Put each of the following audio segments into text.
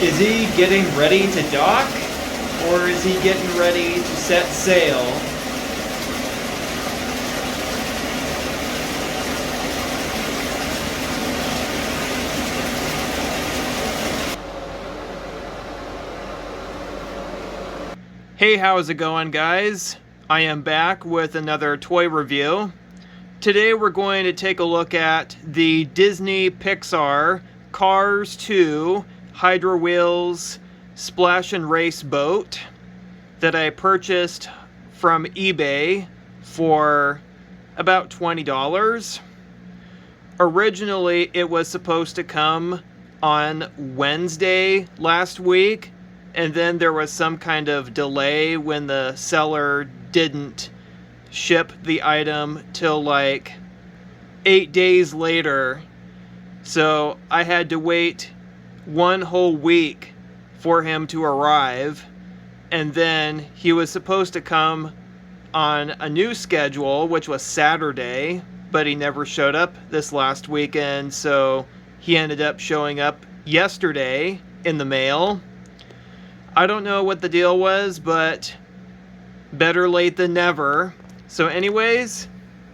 Is he getting ready to dock, or is he getting ready to set sail? Hey, how's it going, guys? I am back with another toy review. Today we're going to take a look at the Disney Pixar Cars 2 Hydro Wheels Splash and Race boat that I purchased from eBay for about $20. Originally, it was supposed to come on Wednesday last week, and then there was some kind of delay when the seller didn't ship the item till like 8 days later. So I had to wait one whole week for him to arrive, and then he was supposed to come on a new schedule, which was Saturday, but he never showed up this last weekend, so he ended up showing up yesterday in the mail. I don't know what the deal was, but better late than never. So anyways,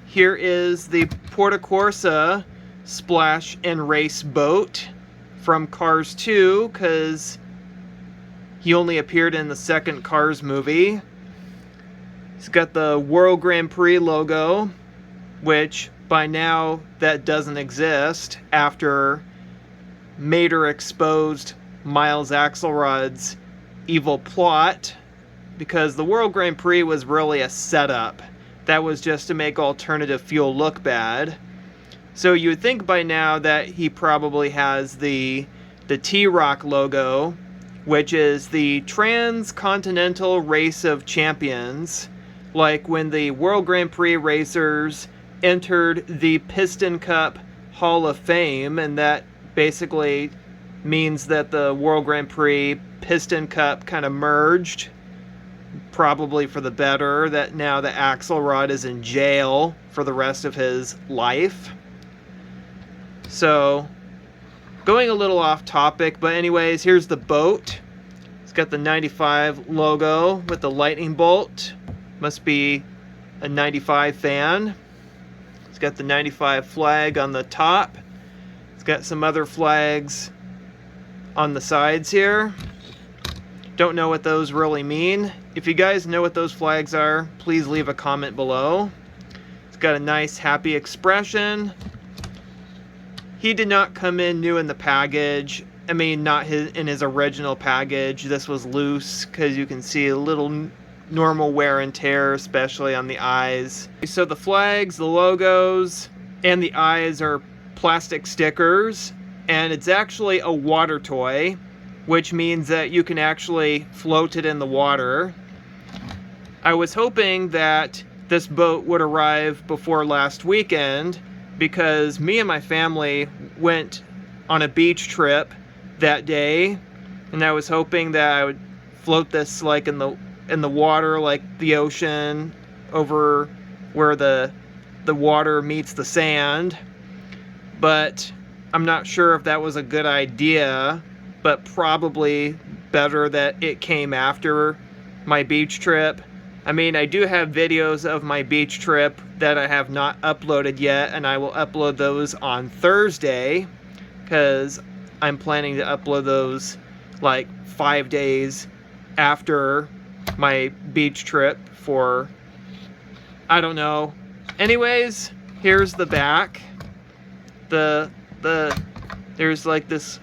here is the Porto Corsa Splash and Race boat from Cars 2, because he only appeared in the second Cars movie. He's got the World Grand Prix logo, which by now that doesn't exist after Mater exposed Miles Axelrod's evil plot, because the World Grand Prix was really a setup. That was just to make alternative fuel look bad. So you would think by now that he probably has the T-Rock logo, which is the Transcontinental Race of Champions, like when the World Grand Prix racers entered the Piston Cup Hall of Fame, and that basically means that the World Grand Prix Piston Cup kind of merged, probably for the better, that now the Axelrod is in jail for the rest of his life. So, going a little off topic, but anyways, here's the boat. It's got the 95 logo with the lightning bolt. Must be a 95 fan. It's got the 95 flag on the top. It's got some other flags on the sides here. Don't know what those really mean. If you guys know what those flags are, please leave a comment below. It's got a nice happy expression. He did not come in new in the package. I mean, not in his original package. This was loose because you can see a little normal wear and tear, especially on the eyes. So the flags, the logos, and the eyes are plastic stickers, and it's actually a water toy, which means that you can actually float it in the water. I was hoping that this boat would arrive before last weekend, because me and my family went on a beach trip that day, and I was hoping that I would float this like in the water, like the ocean, over where the water meets the sand. But I'm not sure if that was a good idea, but probably better that it came after my beach trip. I mean, I do have videos of my beach trip that I have not uploaded yet, and I will upload those on Thursday, because I'm planning to upload those like 5 days after my beach trip for, I don't know. Anyways, here's the back. There's like this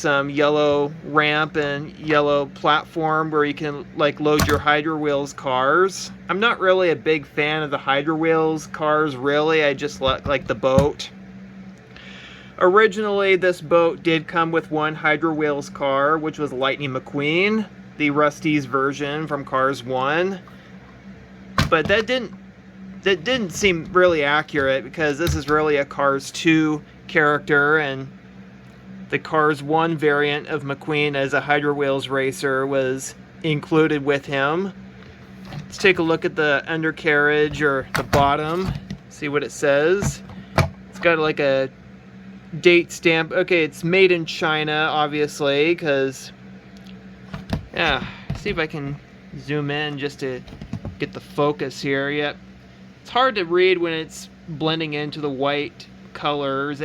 yellow ramp and yellow platform where you can like load your Hydro Wheels cars. I'm not really a big fan of the Hydro Wheels cars, really. I just like the boat. Originally, this boat did come with one Hydro Wheels car, which was Lightning McQueen, the Rusty's version from Cars 1. But that didn't seem really accurate, because this is really a Cars 2 character, and the Cars 1 variant of McQueen as a Hydro Wheels racer was included with him. Let's take a look at the undercarriage, or the bottom, see what it says. It's got like a date stamp. Okay, it's made in China, obviously, because... Yeah, see if I can zoom in just to get the focus here. Yep. It's hard to read when it's blending into the white colors.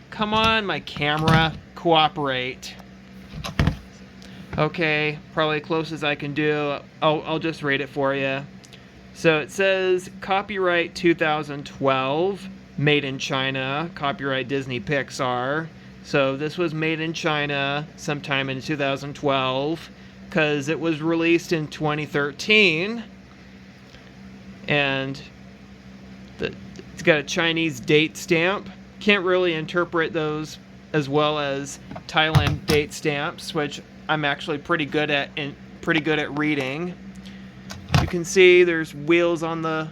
Come on, my camera. Cooperate. Okay, probably close as I can do. I'll just read it for you. So it says, copyright 2012, made in China, copyright Disney Pixar. So this was made in China sometime in 2012, because it was released in 2013. And it's got a Chinese date stamp. Can't really interpret those as well as Thailand date stamps, which I'm actually pretty good at reading. You can see there's wheels on the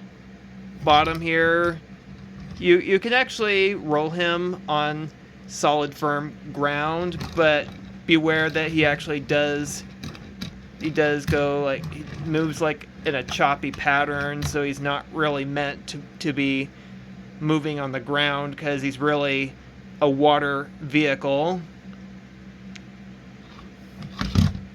bottom here. You can actually roll him on solid firm ground, but beware that he actually does go, like, he moves like in a choppy pattern, so he's not really meant to be moving on the ground, because he's really a water vehicle.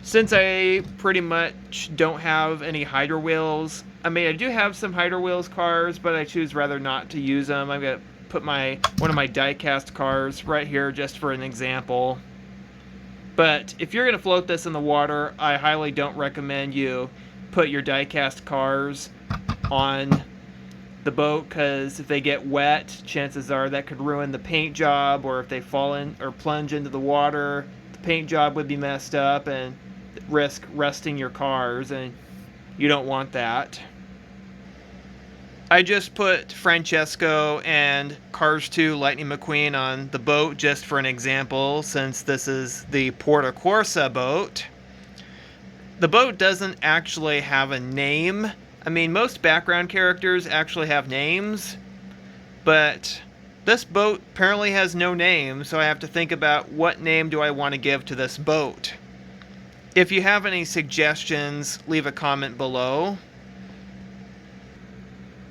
Since I pretty much don't have any Hydro Wheels, I mean, I do have some Hydro Wheels cars, but I choose rather not to use them. I'm going to put one of my die-cast cars right here just for an example. But if you're going to float this in the water, I highly don't recommend you put your die-cast cars on the boat, because if they get wet, chances are that could ruin the paint job, or if they fall in or plunge into the water, the paint job would be messed up and risk rusting your cars, and you don't want that. I just put Francesco and Cars 2 Lightning McQueen on the boat just for an example, since this is the Porto Corsa boat. The boat doesn't actually have a name. I mean, most background characters actually have names, but this boat apparently has no name, so I have to think about what name do I want to give to this boat. If you have any suggestions, leave a comment below.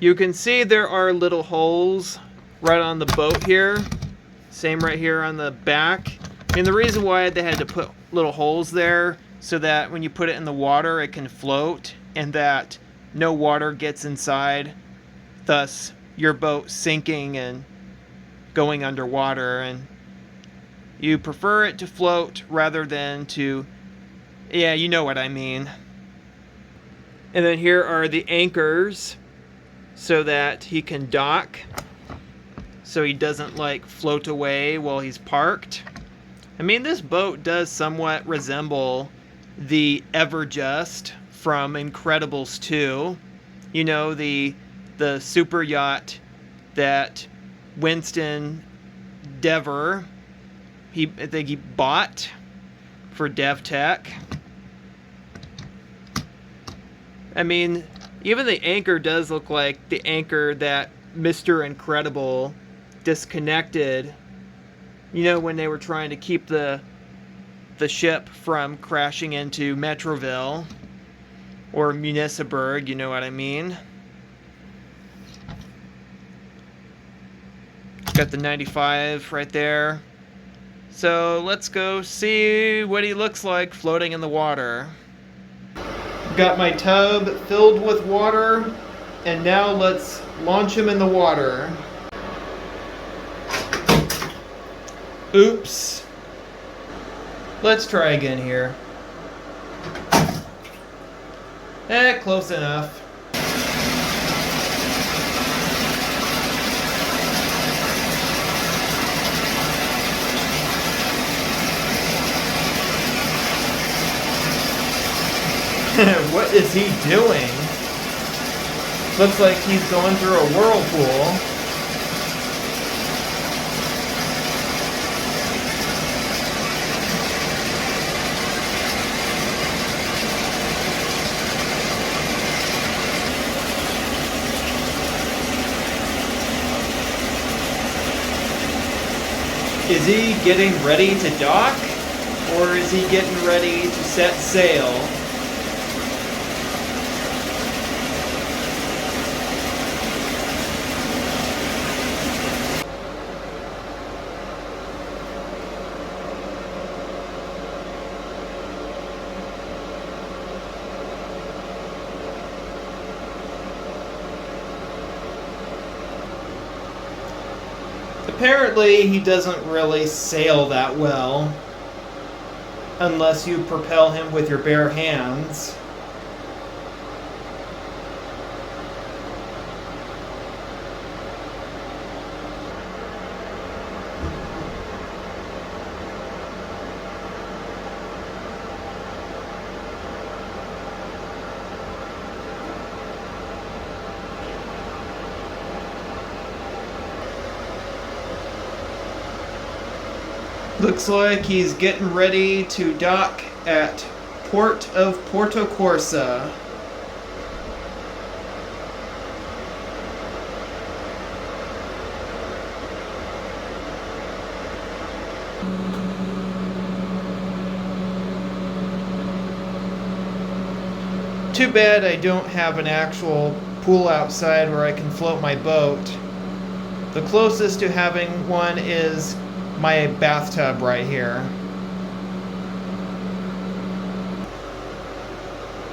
You can see there are little holes right on the boat here. Same right here on the back. And the reason why they had to put little holes there, so that when you put it in the water, it can float, and that no water gets inside, thus your boat sinking and going underwater. And you prefer it to float rather than to, yeah, you know what I mean. And then here are the anchors so that he can dock, so he doesn't like float away while he's parked. I mean, this boat does somewhat resemble the Everjust from Incredibles 2. You know, the super yacht that Winston Dever, I think he bought for DevTech. I mean, even the anchor does look like the anchor that Mr. Incredible disconnected, you know, when they were trying to keep the ship from crashing into Metroville or Municiberg, you know what I mean. Got the 95 right there. So let's go see what he looks like floating in the water. Got my tub filled with water, and now let's launch him in the water. Oops. Let's try again here. Close enough. What is he doing? Looks like he's going through a whirlpool. Is he getting ready to dock? Or is he getting ready to set sail? Apparently, he doesn't really sail that well unless you propel him with your bare hands. Looks like he's getting ready to dock at Port of Porto Corsa. Too bad I don't have an actual pool outside where I can float my boat. The closest to having one is my bathtub right here.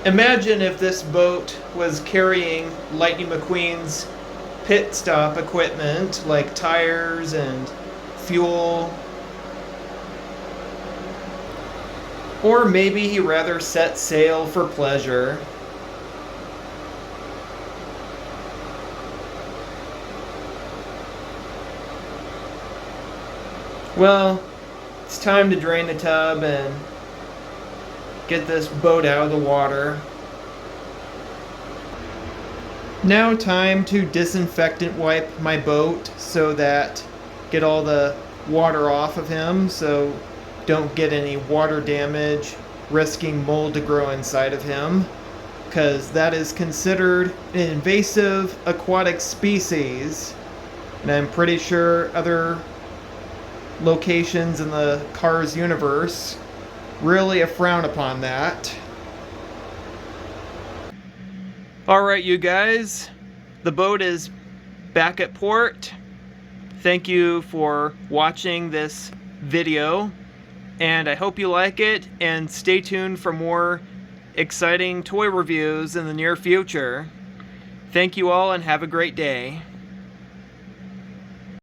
Imagine if this boat was carrying Lightning McQueen's pit stop equipment like tires and fuel. Or maybe he rather set sail for pleasure. Well, it's time to drain the tub and get this boat out of the water. Now time to disinfectant wipe my boat so that get all the water off of him so don't get any water damage, risking mold to grow inside of him, because that is considered an invasive aquatic species, and I'm pretty sure other locations in the Cars universe really frown upon that. Alright, you guys, the boat is back at port. Thank you for watching this video, and I hope you like it, and stay tuned for more exciting toy reviews in the near future. Thank you all and have a great day.